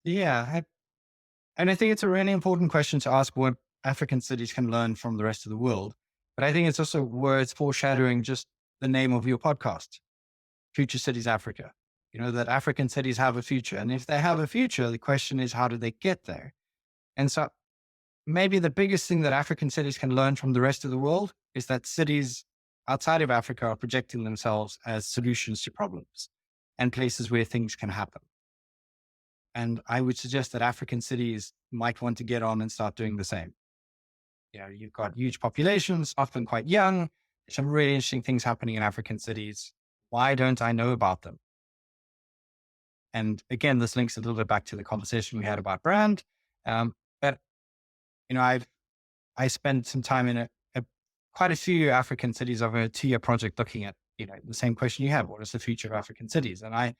Yeah. And I think it's a really important question to ask what African cities can learn from the rest of the world. But I think it's also worth foreshadowing just the name of your podcast, Future Cities Africa. You know, that African cities have a future. And if they have a future, the question is, how do they get there? And so maybe the biggest thing that African cities can learn from the rest of the world is that cities outside of Africa are projecting themselves as solutions to problems and places where things can happen. And I would suggest that African cities might want to get on and start doing the same. You know, you've got huge populations, often quite young. There's some really interesting things happening in African cities. Why don't I know about them? And again, this links a little bit back to the conversation we had about brand. But you know, I spent some time in quite a few African cities over a 2-year project looking at, you know, the same question you have. What is the future of African cities? And I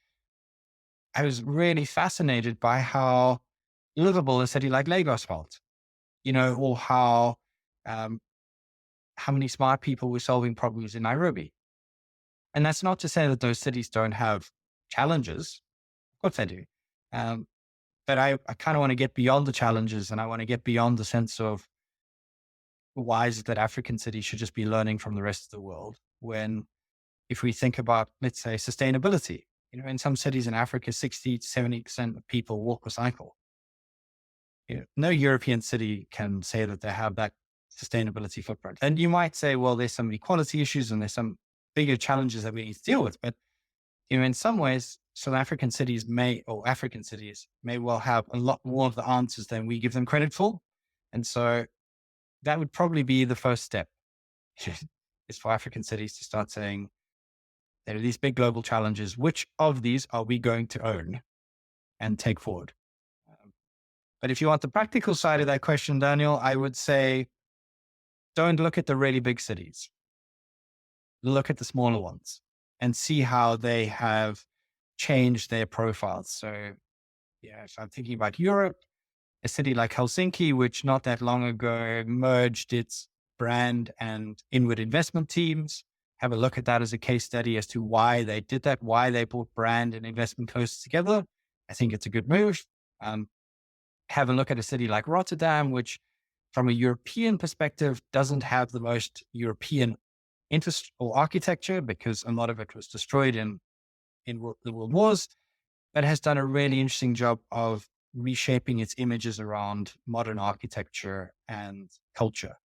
was really fascinated by how livable a city like Lagos felt, you know, or um, how many smart people were solving problems in Nairobi. And that's not to say that those cities don't have challenges. Of course they do. Um, but I kind of want to get beyond the challenges, and I want to get beyond the sense of why is it that African cities should just be learning from the rest of the world when, if we think about, let's say, sustainability, you know, in some cities in Africa, 60 to 70% of people walk or cycle. You know, no European city can say that they have that sustainability footprint. And you might say, well, there's some equality issues and there's some bigger challenges that we need to deal with. But, you know, in some ways, South African cities or African cities may well have a lot more of the answers than we give them credit for. And so that would probably be the first step is for African cities to start saying, there are these big global challenges. Which of these are we going to own and take forward? Um, But if you want the practical side of that question, Daniel, I would say don't look at the really big cities. Look at the smaller ones and see how they have changed their profiles. So, yeah, if I'm thinking about Europe, a city like Helsinki, which not that long ago merged its brand and inward investment teams, have a look at that as a case study as to why they did that, why they brought brand and investment close together. I think it's a good move. Um, have a look at a city like Rotterdam, which from a European perspective doesn't have the most European interest or architecture because a lot of it was destroyed in the world wars, but has done a really interesting job of reshaping its images around modern architecture and culture.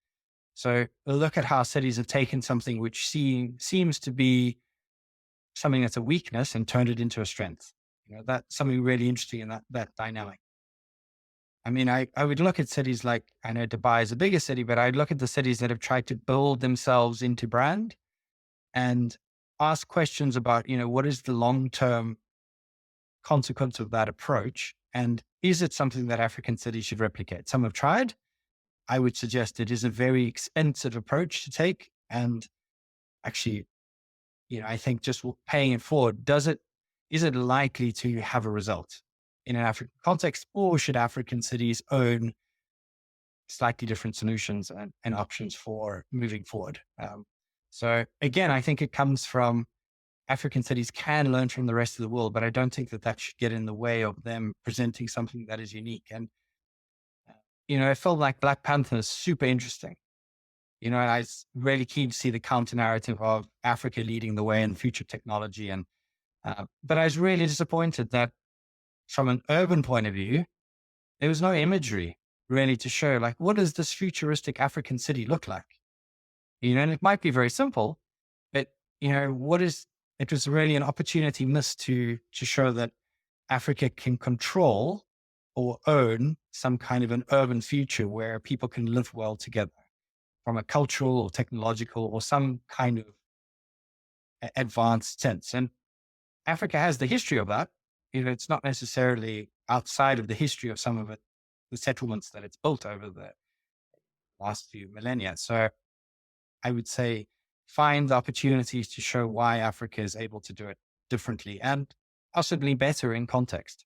So look at how cities have taken something which seems to be something that's a weakness and turned it into a strength. You know, that's something really interesting in that dynamic. I mean, I would look at cities like, I know Dubai is a bigger city, but I'd look at the cities that have tried to build themselves into brand and ask questions about, you know, what is the long-term consequence of that approach? And is it something that African cities should replicate? Some have tried. I would suggest it is a very expensive approach to take. And actually, you know, I think just paying it forward, is it likely to have a result in an African context, or should African cities own slightly different solutions and options for moving forward? So again, I think it comes from African cities can learn from the rest of the world, but I don't think that that should get in the way of them presenting something that is unique. And, you know, I felt like Black Panther is super interesting. You know, and I was really keen to see the counter narrative of Africa leading the way in future technology. But I was really disappointed that from an urban point of view, there was no imagery really to show like, what does this futuristic African city look like? You know, and it might be very simple, but you know, it was really an opportunity missed to show that Africa can control or own some kind of an urban future where people can live well together from a cultural or technological or some kind of advanced sense. And Africa has the history of that. You know, it's not necessarily outside of the history of some of it, the settlements that it's built over the last few millennia. So I would say find the opportunities to show why Africa is able to do it differently and possibly better in context.